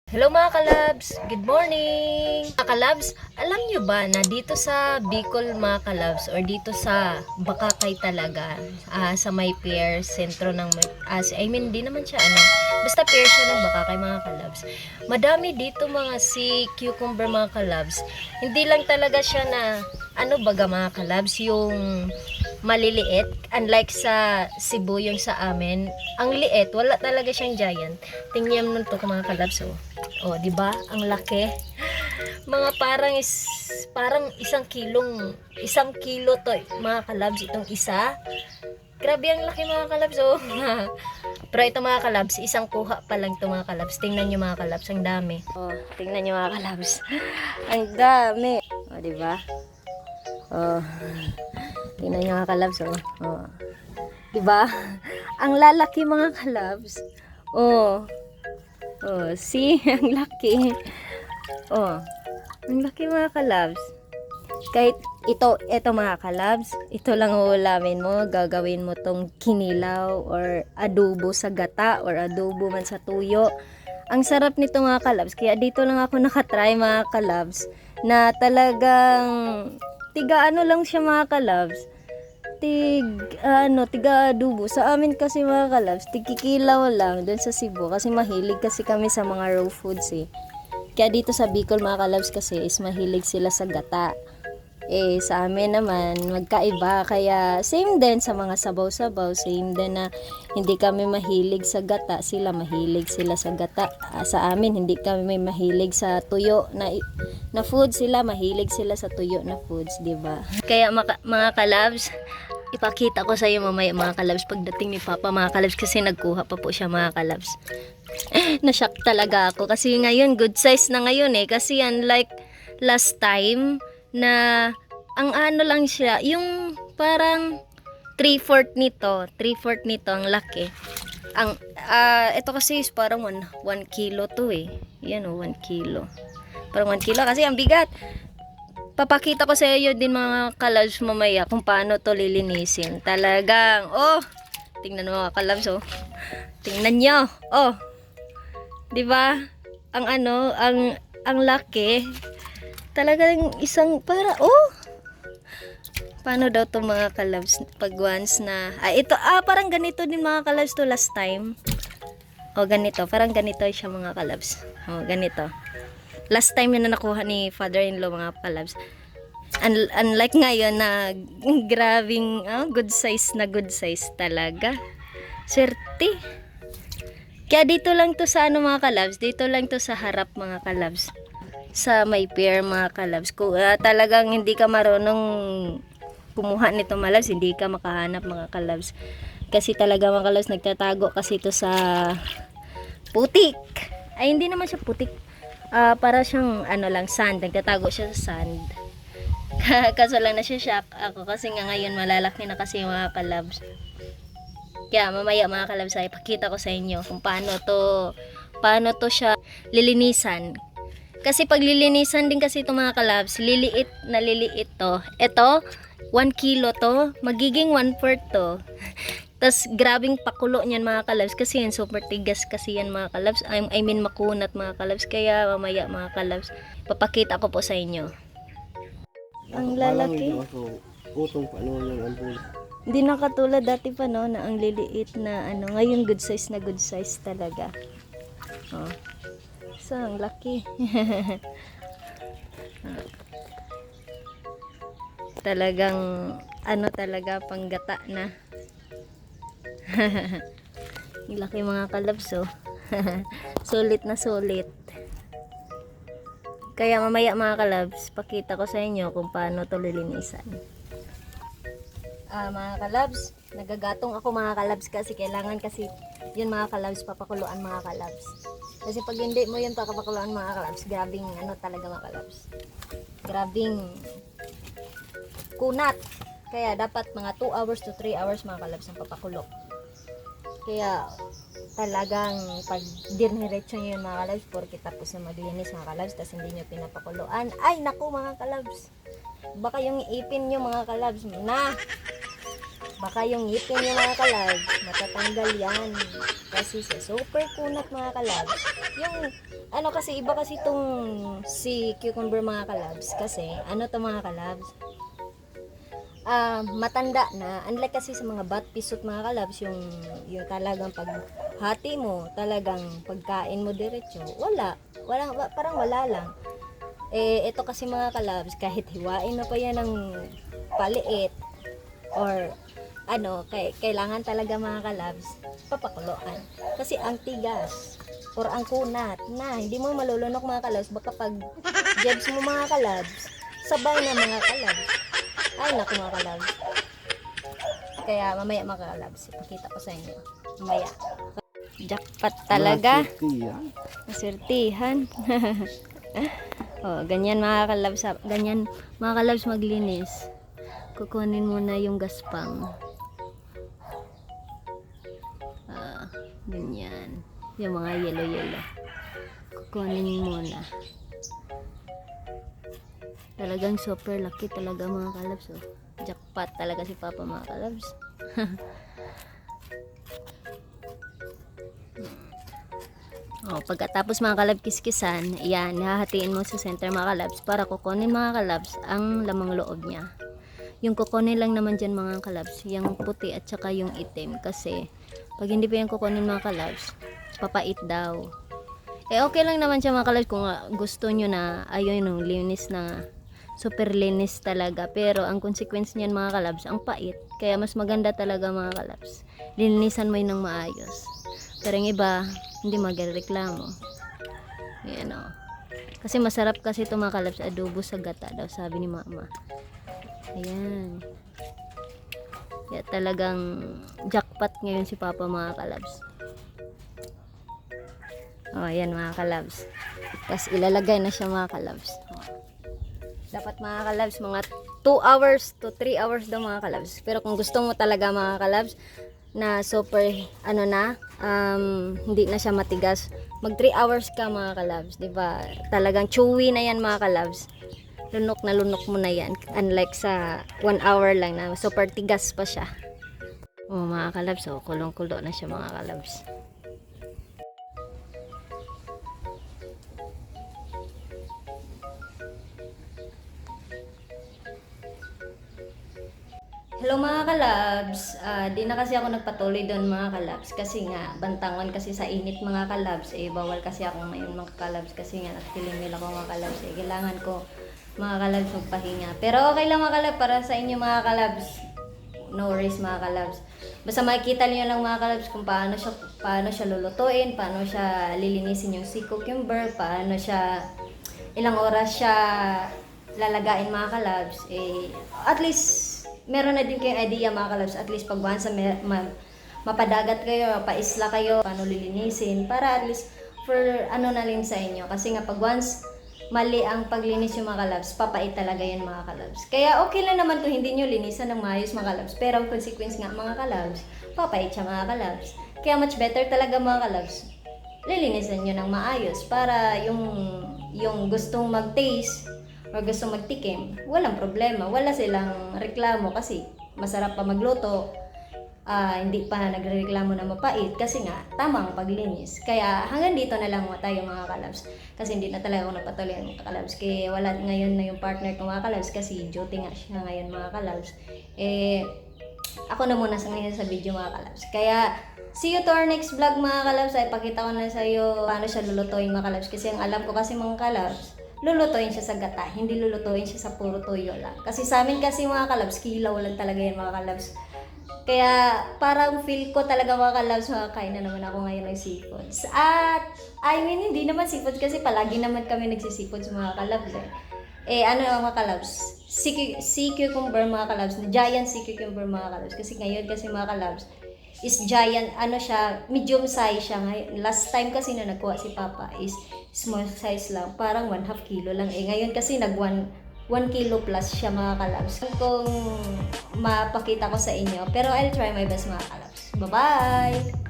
Hello mga kalabs! Good morning! Mga kalabs, alam nyo ba na dito sa Bicol mga kalabs or dito sa Bakakay talaga, sa may pier, sentro ng di naman siya basta pier siya ng Bakakay mga kalabs. Madami dito mga cucumber mga kalabs. Hindi lang talaga siya na baga mga kalabs, yung maliliit, unlike sa Cebu yung sa amin, ang liit, wala talaga siyang giant. Tingnan mo to mga kalabs, oh, di ba? Ang laki. Mga parang isang kilo to, mga kalabs, itong isa. Grabe ang laki mga kalabs, oh. Pero ito mga kalabs, isang kuha pa lang to mga kalabs. Tingnan niyo mga kalabs, ang dami. Oh, tingnan niyo mga kalabs. Ang dami. Oh, di ba? Oh. Tingnan niyo mga kalabs, oh. Oh. Di ba? Ang lalaki mga kalabs. Oh. Oh, see? Ang laki. Oh. Ang laki mga kalabs. Kahit ito mga kalabs, ito lang ulamin mo, gagawin mo tong kinilaw or adobo sa gata or adobo man sa tuyo. Ang sarap nito mga kalabs, kaya dito lang ako nakatry mga kalabs na talagang tiga lang siya mga kalabs. Tiga adobo. Sa amin kasi mga kalabs, tigkikilaw lang doon sa Cebu kasi mahilig kasi kami sa mga raw foods eh. Kaya dito sa Bicol mga kalabs kasi is mahilig sila sa gata. Eh sa amin naman magkaiba, kaya same din sa mga sabaw-sabaw, same din na hindi kami mahilig sa gata, mahilig sila sa gata. Sa amin hindi kami mahilig sa tuyo na food, sila mahilig sila sa tuyo na foods, di ba? Kaya mga kalabs, ipakita ko sa iyo mamaya mga kalabs pagdating ni Papa mga kalabs, kasi nagkuha pa po siya mga kalabs. Na-shock talaga ako kasi ngayon good size na ngayon eh, kasi unlike last time na ang lang siya, yung parang 3/4 nito ang laki. Ang ito kasi is parang 1 kilo to eh. Yan 1 kilo. Parang 1 kilo kasi ang bigat. Papakita ko sa iyo din mga kalabs mamaya kung paano to lilinisin. Talagang, tingnan mo mga kalabs, tingnan nyo, 'di ba? Ang laki. Talagang isang paano daw to mga kalabs pag once na parang ganito din mga kalabs to last time. Ganito, parang ganito siya mga kalabs. Ganito. Last time na nakuha ni father-in-law mga kalabs. Unlike ngayon na grabing good size talaga. Swerte. Kaya dito lang to sa mga kalabs, dito lang to sa harap mga kalabs. Sa may pier mga kalabs. Kung talagang hindi ka marunong kumuha nito mga kalabs, hindi ka makahanap mga kalabs. Kasi talaga mga kalabs nagtatago kasi ito sa putik. Ay hindi naman siya putik. Para siyang lang sand, nagtatago siya sa sand. Kaso lang na siya shock ako kasi nga ngayon malalaki na kasi mga kalabs. Kaya mamaya mga kalabs ay ipakita ko sa inyo kung paano to siya lilinisan. Kasi pag lilinisan din kasi ito mga kalabs, liliit to. Ito, 1 kilo to, magiging 1/4 to. Tapos grabing pakulo niyan mga kalabs kasi yan super tigas kasi yan mga kalabs. I mean makunat mga kalabs. Kaya mamaya mga kalabs, papakita ko po sa inyo. Ang lalaki. Utong pa naman ang pula. Hindi na katulad dati pa no, na ang liliit na ngayon good size talaga. So, ang laki. Talagang talaga panggata na. Ang laki mga kalabs sulit na sulit. Kaya mamaya mga kalabs, pakita ko sa inyo kung paano to lilinisan. Mga kalabs, nagagatong ako mga kalabs kasi kailangan kasi yun mga kalabs, papakuluan mga kalabs. Kasi pag hindi mo yun papakuluan mga kalabs, grabing talaga mga kalabs. Grabing kunat. Kaya dapat mga 2 hours to 3 hours mga kalabs ang papakulo. Kaya talagang pag diniretso nyo yun mga kalabs, porke tapos na maglinis mga kalabs, tapos hindi nyo pinapakuluan, ay naku mga kalabs, baka yung ipin nyo mga kalabs na baka yung ngipin niyo mga kalabs, matatanggal yan. Kasi sa super kunat mga kalabs. Yung, ano kasi, iba kasi itong si cucumber mga kalabs. Kasi, ano to mga kalabs? Matanda na. Unlike kasi sa mga bat pisot mga kalabs, yung talagang paghati mo, talagang pagkain mo diretso, parang wala lang. Ito kasi mga kalabs, kahit hiwain mo pa yan ng paliit, or kailangan talaga mga kalabs, papakuluan. Kasi ang tigas, or ang kunat, na hindi mo malulunok mga kalabs, baka pag jebs mo mga kalabs, sabay na mga kalabs. Ay naku mga kalabs. Kaya mamaya mga kalabs, ipakita ko sa inyo. Mamaya. Jackpot talaga. Masertihan. Oh, ganyan mga kalabs. Ganyan mga kalabs maglinis. Kukunin muna yung gaspang. Ganyan. Yung mga yellow. Kukunin muna. Talagang super lucky talaga mga kalabs. Oh. Jackpot talaga si Papa mga kalabs. Pagkatapos mga kalabs kiskisan, yan, hahatiin mo sa center mga kalabs para kukunin mga kalabs ang lamang loob niya. Yung kukunin lang naman dyan mga kalabs, yung puti at saka yung itim. Kasi pag hindi pa yung kukunin mga kalabs, papait daw. Okay lang naman siya mga kalabs kung gusto nyo na ayun yung linis na super linis talaga, pero ang consequence niyan mga kalabs, ang pait. Kaya mas maganda talaga mga kalabs, linisan mo yun ng maayos. Pero yung iba hindi magreklamo. Yan o. Kasi masarap kasi ito mga kalabs, adobo sa gata daw sabi ni mama. Ayan. Kaya talagang jackpot ngayon si Papa mga kalabs. Ayan mga kalabs. Tapos ilalagay na siya mga kalabs. Dapat mga kalabs, mga 2 hours to 3 hours daw mga kalabs. Pero kung gusto mo talaga mga kalabs, na super, hindi na siya matigas, mag 3 hours ka mga kalabs. Diba? Talagang chewy na yan mga kalabs. Lunok na lunok mo na yan. Unlike sa 1 hour lang na super tigas pa siya. Mga kalabs, kulong-kulo na siya mga kalabs. Hello mga kalabs, di na kasi ako nagpatuloy doon mga kalabs kasi nga bantangan kasi sa init mga kalabs, bawal kasi ako ngayon mga kalabs kasi nga nagpilimil ako mga kalabs, kailangan ko mga kalabs magpahinga. Pero okay lang mga kalabs para sa inyo mga kalabs, no worries mga kalabs. Basta makikita niyo lang mga kalabs kung paano siya lulutuin, paano siya lilinisin yung sea cucumber, paano siya, ilang oras siya lalagain mga kalabs. At least meron na din kayong idea mga kalabs, at least pag once mapadagat kayo, paisla kayo, paano lilinisin, para at least for na rin sa inyo. Kasi nga pag once mali ang paglinis yung mga kalabs, papait talaga yan mga kalabs. Kaya okay lang naman kung hindi nyo linisan ng maayos mga kalabs, pero ang consequence nga mga kalabs, papait siya mga kalabs. Kaya much better talaga mga kalabs, lilinisan nyo ng maayos para yung gustong mag-taste o gusto magtikim, walang problema, wala silang reklamo kasi masarap pa magluto, hindi pa nagreklamo na mapait kasi nga tamang paglinis. Kaya hanggang dito na lang tayo mga kalabs kasi hindi na talaga ako napatuloy mga kalabs, kaya wala ngayon na yung partner ko mga kalabs kasi duty nga siya ngayon mga kalabs. Ako na muna sa ngayon sa video mga kalabs. Kaya see you to our next vlog mga kalabs. Ay pakita ko na sa iyo paano siya lulutuin mga kalabs kasi ang alam ko kasi mga kalabs, lulutuin siya sa gata, hindi lulutuin siya sa puro toyo lang. Kasi sa amin kasi mga kalabs, kilaw lang talaga yan mga kalabs. Kaya parang feel ko talaga mga kalabs, makakain na naman ako ngayon ng seafoods. At I mean, hindi naman seafood kasi palagi naman kami nagsisifoods mga kalabs mga kalabs, sea cucumber mga kalabs, giant sea cucumber mga kalabs. Kasi ngayon kasi mga kalabs, is giant, siya, medium size siya. Last time kasi na nagkuha si Papa is small size lang, parang 1/2 kilo lang. Ngayon kasi 1 kilo plus siya mga kalabs. Kung mapakita ko sa inyo, pero I'll try my best mga kalabs. Bye-bye!